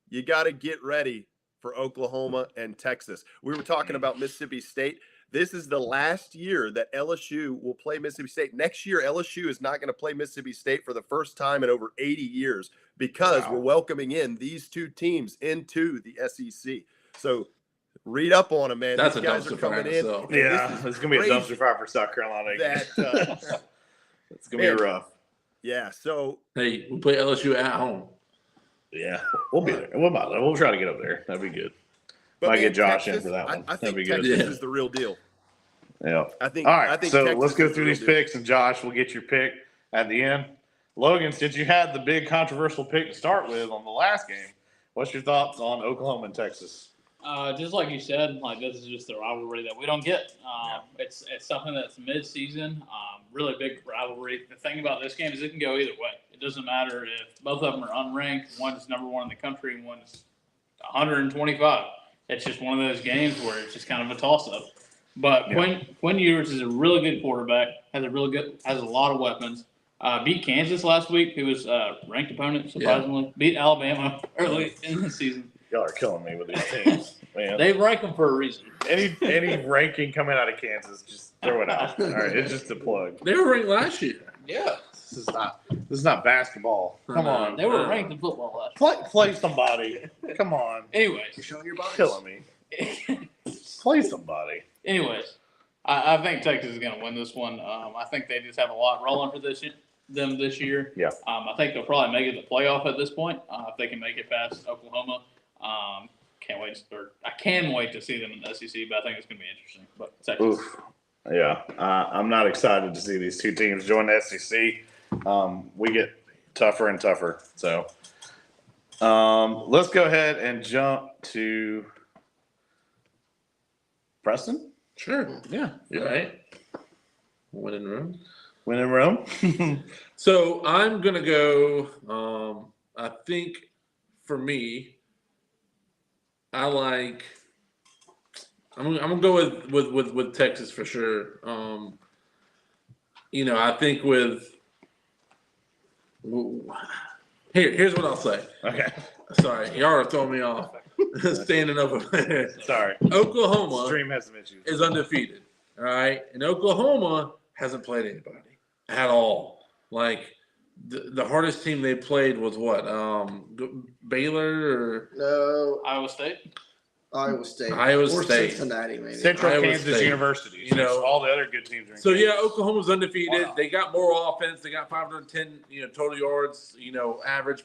you got to get ready for Oklahoma and Texas. We were talking about Mississippi State. This is the last year that LSU will play Mississippi State. Next year, LSU is not going to play Mississippi State for the first time in over 80 years because we're welcoming in these two teams into the SEC. So read up on them, man. That's These a guys are dumpster fire coming in in. itself. and Yeah, this is it's going to be a crazy dumpster fire for South Carolina. that, It's going to be man. rough. yeah, so Hey, we play LSU at home. Yeah, we'll be there. We'll try to get up there. That'd be good. Might get Josh in for that one. I That'd think be good. Texas Yeah. is the real deal. Yeah. I think. All right. I think So Texas let's go is the through real these deal. picks, and Josh, we'll get your pick at the end. Logan, since you had the big controversial pick to start with on the last game, what's your thoughts on Oklahoma and Texas? Just like you said, like this is just the rivalry that we don't get. It's something that's mid-season, really big rivalry. The thing about this game is it can go either way. It doesn't matter if both of them are unranked. One is number 1 in the country, and one is 125. It's just one of those games where it's just kind of a toss-up. But Quinn Ewers is a really good quarterback. Has a lot of weapons. Beat Kansas last week, who was a ranked opponent, surprisingly. Beat Alabama early in the season. Y'all are killing me with these teams, man. They rank them for a reason. Any ranking coming out of Kansas, just throw it out. All right, it's just a plug. They were ranked last year. Yeah. This is not basketball. Come on, They were ranked in football last year. play somebody. Come on, You're Anyways. showing your bodies. killing me. Play somebody. Anyways, I think Texas is going to win this one. I think they just have a lot rolling for them this year. Yeah. I think they'll probably make it to the playoff at this point if they can make it past Oklahoma. I can wait to see them in the SEC, but I think it's going to be interesting. But Texas. Oof. Yeah, I'm not excited to see these two teams join the SEC. We get tougher and tougher. So let's go ahead and jump to Preston. Sure. Yeah. You're right. Winning room. Win in Rome. So I'm gonna go. I think for me, I like. I'm gonna go with Texas for sure. I think here's what I'll say. Okay. Sorry, y'all are throwing me off. Standing over there. Sorry. Oklahoma Stream has some issues. is undefeated. All right, and Oklahoma hasn't played anybody at all. Like the hardest team they played was what? Baylor or No, Iowa State. Iowa State. Iowa or State. Cincinnati, maybe. Central Iowa Kansas State. University. You know, all the other good teams are in So Kansas. yeah, Oklahoma's undefeated. Wow. They got more offense. They got 510, total yards, average,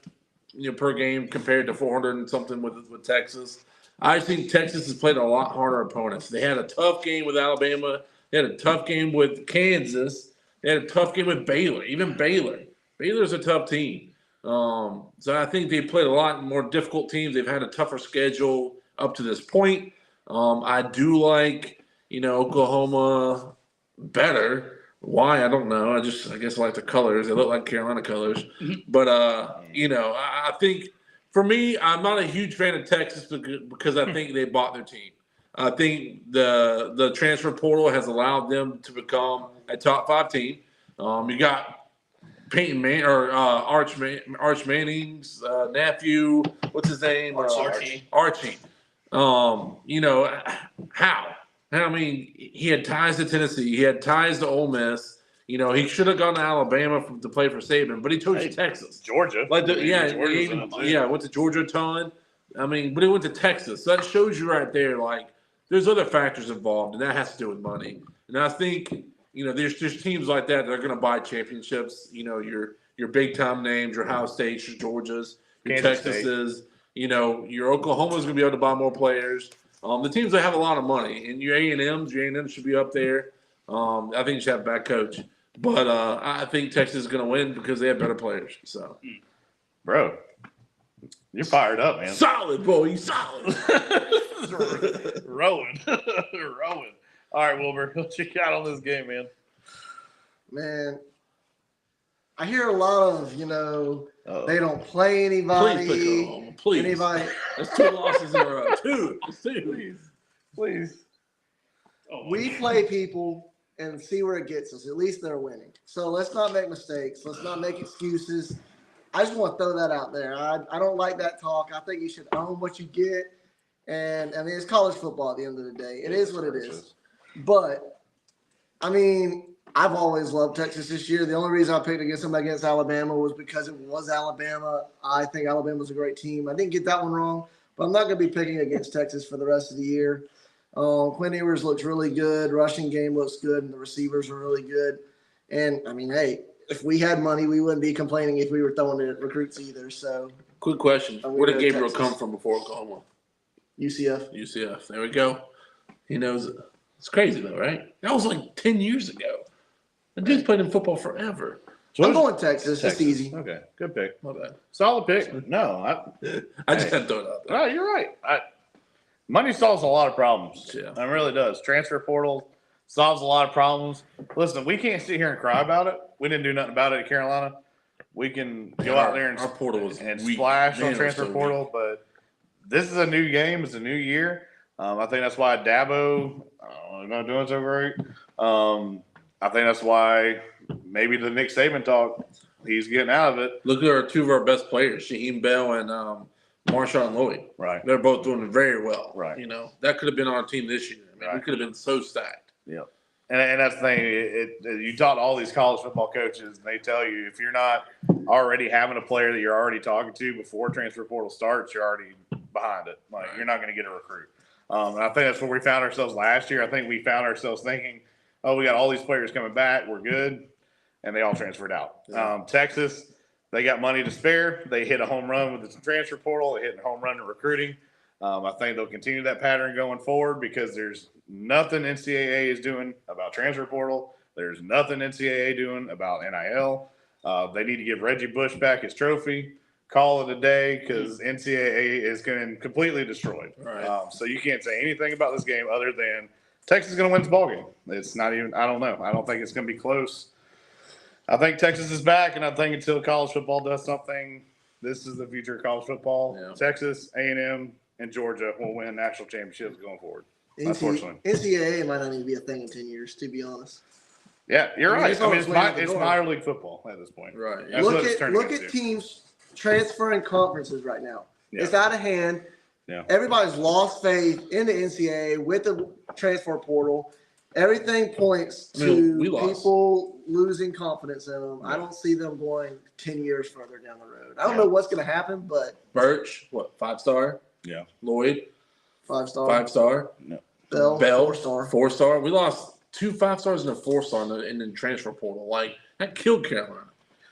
per game compared to 400 and something with Texas. I think Texas has played a lot harder opponents. They had a tough game with Alabama. They had a tough game with Kansas. They had a tough game with Baylor. Even Baylor. Baylor's a tough team. So I think they played a lot more difficult teams. They've had a tougher schedule up to this point. I do like, Oklahoma better. Why? I don't know. I guess I like the colors. They look like Carolina colors. But, I think for me, I'm not a huge fan of Texas because I think they bought their team. I think the transfer portal has allowed them to become a top 5 team. You got Peyton Man or Arch Manning's nephew. What's his name? Archie. How? I mean, he had ties to Tennessee. He had ties to Ole Miss. He should have gone to Alabama to play for Saban, but he chose Texas. Georgia. Like, Georgia's in it, too. went to Georgia a ton. I mean, but he went to Texas. So that shows you right there, like, there's other factors involved, and that has to do with money. And I think, there's teams like that are going to buy championships. Your big time names, your Ohio States, your Georgias, your Kansas Texases. Your Oklahoma's going to be able to buy more players. The teams that have a lot of money, and your A&M should be up there. I think you should have a bad coach, but I think Texas is going to win because they have better players. So, Bro, you're fired up, man. solid boy, solid. Rowing. Rowing. All right, Wilbur, what you got on this game, man? Man, I hear a lot of, Uh-oh. they don't play Please anybody. pick Oklahoma, please. Anybody. That's 2 losses in a row. Two. It's 2. Please. Oh, We play people and see where it gets us. At least they're winning. So let's not make mistakes. Let's not make excuses. I just want to throw that out there. I don't like that talk. I think you should own what you get. And, I mean, it's college football at the end of the day. It is what it is. But, I mean, I've always loved Texas this year. The only reason I picked against them against Alabama was because it was Alabama. I think Alabama's a great team. I didn't get that one wrong, but I'm not going to be picking against Texas for the rest of the year. Quinn Ewers looks really good. Rushing game looks good, and the receivers are really good. And, I mean, hey, if we had money, we wouldn't be complaining if we were throwing it at recruits either. So, Quick question. I'm Where gonna did go Gabriel Texas. come from before Oklahoma? UCF. UCF. There we go. He knows it. It's crazy, though, right? That was like 10 years ago. The dude's played in football forever. I'm going Texas. It's easy. Okay, good pick. My bad. Solid pick. No, I just had to throw it out there. no, you're right. Money solves a lot of problems. Yeah. It really does. Transfer portal solves a lot of problems. Listen, we can't sit here and cry about it. We didn't do nothing about it at Carolina. We can go out there Our portal was and weak. splash Man, on it was transfer so portal, weak. but this is a new game. It's a new year. I think that's why Dabo not doing so great. I think that's why maybe the Nick Saban talk, he's getting out of it. Look at 2 of our best players, Shaheem Bell and Marshawn Lloyd. Right. They're both doing very well. Right. That could have been our team this year. I mean, we Right. could have been so stacked. And that's the thing. You talk to all these college football coaches, and they tell you if you're not already having a player that you're already talking to before transfer portal starts, you're already behind it. Like you're not going to get a recruit. And I think that's where we found ourselves last year. I think we found ourselves thinking, "Oh, we got all these players coming back. We're good," and they all transferred out. Texas, they got money to spare. They hit a home run with the transfer portal. They hit a home run in recruiting. I think they'll continue that pattern going forward because there's nothing NCAA is doing about transfer portal. There's nothing NCAA doing about NIL. They need to give Reggie Bush back his trophy. Call it a day because NCAA is getting completely destroyed. Right. So you can't say anything about this game other than Texas is going to win this ball game. It's not even. I don't know. I don't think it's going to be close. I think Texas is back, and I think until college football does something, this is the future of college football. Yeah. Texas, A&M, and Georgia will win national championships going forward. Unfortunately. NCAA might not even be a thing in 10 years, to be honest. Yeah, you're I mean, right. it's I mean, always way out the it's door. minor league football at this point. Right. That's what it's Look turning at into. teams transferring conferences right now. Yeah. It's out of hand. Yeah. Everybody's lost faith in the NCAA with the transfer portal. Everything points I mean, to we lost. people losing confidence in them. I don't see them going 10 years further down the road. I don't know what's going to happen, but Birch, what, 5-star? Yeah. Lloyd, 5-star. 5-star. Bell, Bell, 4-star. 4-star. We lost 2 5-stars and a 4-star in the transfer portal. Like, that killed Carolina.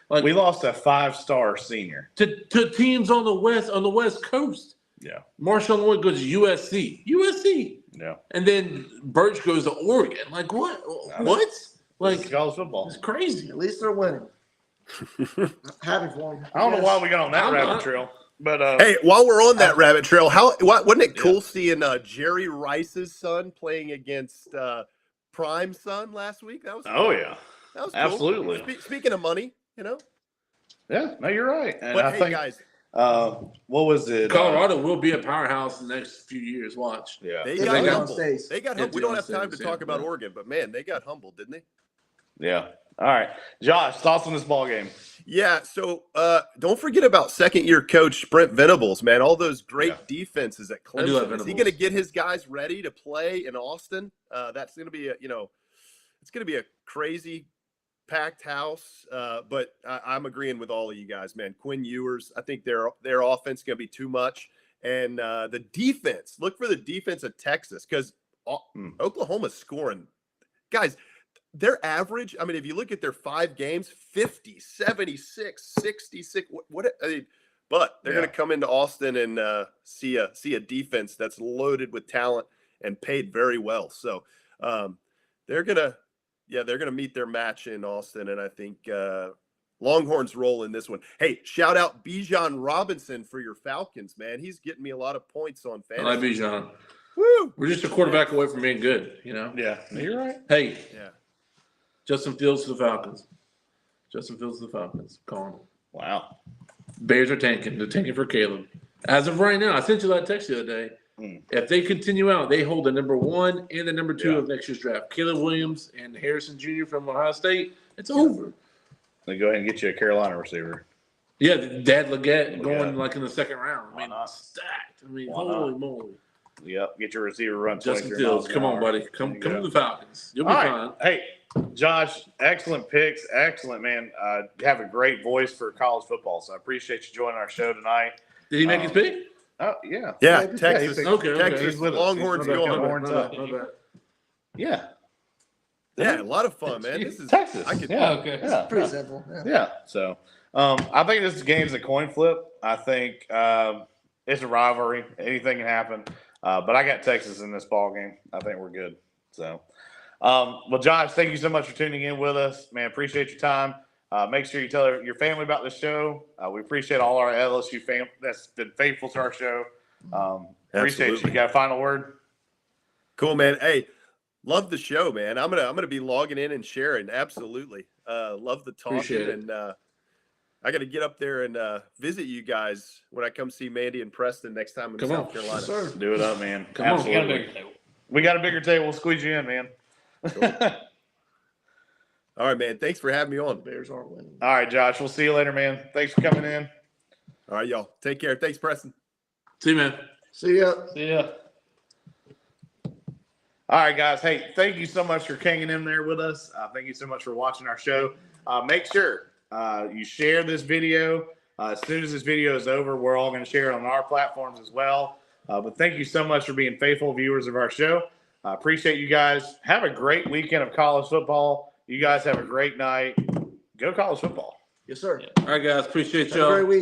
Like, We lost a 5-star senior. to teams on the West Coast. Yeah. Marshawn Lloyd goes to USC. Yeah. And then Birch goes to Oregon. Like, what? What? It's Like, college football. it's crazy. At least they're winning. Happy for them. I don't know why we got on that I'm rabbit not- trail, but Hey, while we're on that rabbit trail, wasn't it cool seeing Jerry Rice's son playing against Prime's son last week? That was oh cool. yeah, That was cool. absolutely. Speaking of money, yeah. No, you're right. And but I hey, think guys, what was it? Colorado will be a powerhouse in the next few years. Watch. Yeah. they If got Deion humbled. stays. They got Yeah, humbled. We don't Deion have time to stays, talk yeah. about Oregon, but man, they got humbled, didn't they? Yeah. All right, Josh, thoughts on this ball game? Yeah, so don't forget about second-year coach Brent Venables, man. All those great Yeah. defenses at I do like Clemson. Is he Venables. going to get his guys ready to play in Austin? That's going to be it's going to be a crazy packed house. But I'm agreeing with all of you guys, man. Quinn Ewers, I think their offense is going to be too much, and the defense. Look for the defense of Texas because Oklahoma's scoring, guys. Their average, I mean, if you look at their 5 games, 50, 76, 66, but they're going to come into Austin and see a defense that's loaded with talent and paid very well. So they're going to meet their match in Austin. And I think Longhorns roll in this one. Hey, shout out Bijan Robinson for your Falcons, man. He's getting me a lot of points on I like fantasy. Bijan. Woo! We're just a quarterback away from being good, you know? Yeah, you're right. Hey, Yeah. Justin Fields to the Falcons. Justin Fields to the Falcons. Calling. Wow. Bears are tanking. They're tanking for Caleb. As of right now, I sent you that text the other day. If they continue out, they hold the number 1 and the number 2 Yeah. of next year's draft. Caleb Williams and Harrison Jr. from Ohio State. It's over. Then go ahead and get you a Carolina receiver. Yeah, Dad Leggett going Leggett. like in the second round. I Why mean, not? stacked. I mean, Why holy not? moly. Yep. Get your receiver run. Justin 23 miles Fields, an come on, hour. buddy. There Come you to go. the Falcons. You'll be All fine. right. Hey, Josh, excellent picks. Excellent, man. You have a great voice for college football, so I appreciate you joining our show tonight. Did he make his pick? Oh, yeah. Yeah, he Texas. picked- Okay, okay. Texas He's with us. Longhorns He's with us. going. Longhorns My up. bad, my bad. Yeah. Yeah, a lot of fun, man. This is Texas. I could Yeah. Okay. Yeah. Pretty simple. Yeah. Yeah. So I think this game's a coin flip. I think it's a rivalry. Anything can happen. But I got Texas in this ball game. I think we're good. So well, Josh, thank you so much for tuning in with us. Man, appreciate your time. Make sure you tell your family about the show. We appreciate all our LSU family that's been faithful to our show. Appreciate you. Absolutely. You got a final word? cool, man. Hey, love the show, man. I'm gonna be logging in and sharing. Absolutely. Love the talking, Appreciate it. and I got to get up there and visit you guys when I come see Mandy and Preston next time in Come South on. Carolina. Yes, sir. Do it up, man. Come on. You got a Absolutely. bigger table. We got a bigger table. We'll squeeze you in, man. All right, man. Thanks for having me on. Bears aren't winning. All right, Josh. We'll see you later, man. Thanks for coming in. All right, y'all. Take care. Thanks, Preston. See you, man. See ya. See ya. All right, guys. Hey, thank you so much for hanging in there with us. Thank you so much for watching our show. Make sure you share this video. As soon as this video is over, we're all going to share it on our platforms as well. But thank you so much for being faithful viewers of our show. I appreciate you guys. Have a great weekend of college football. You guys have a great night. Go college football. Yes, sir. All right, guys. Appreciate Have a y'all. great week.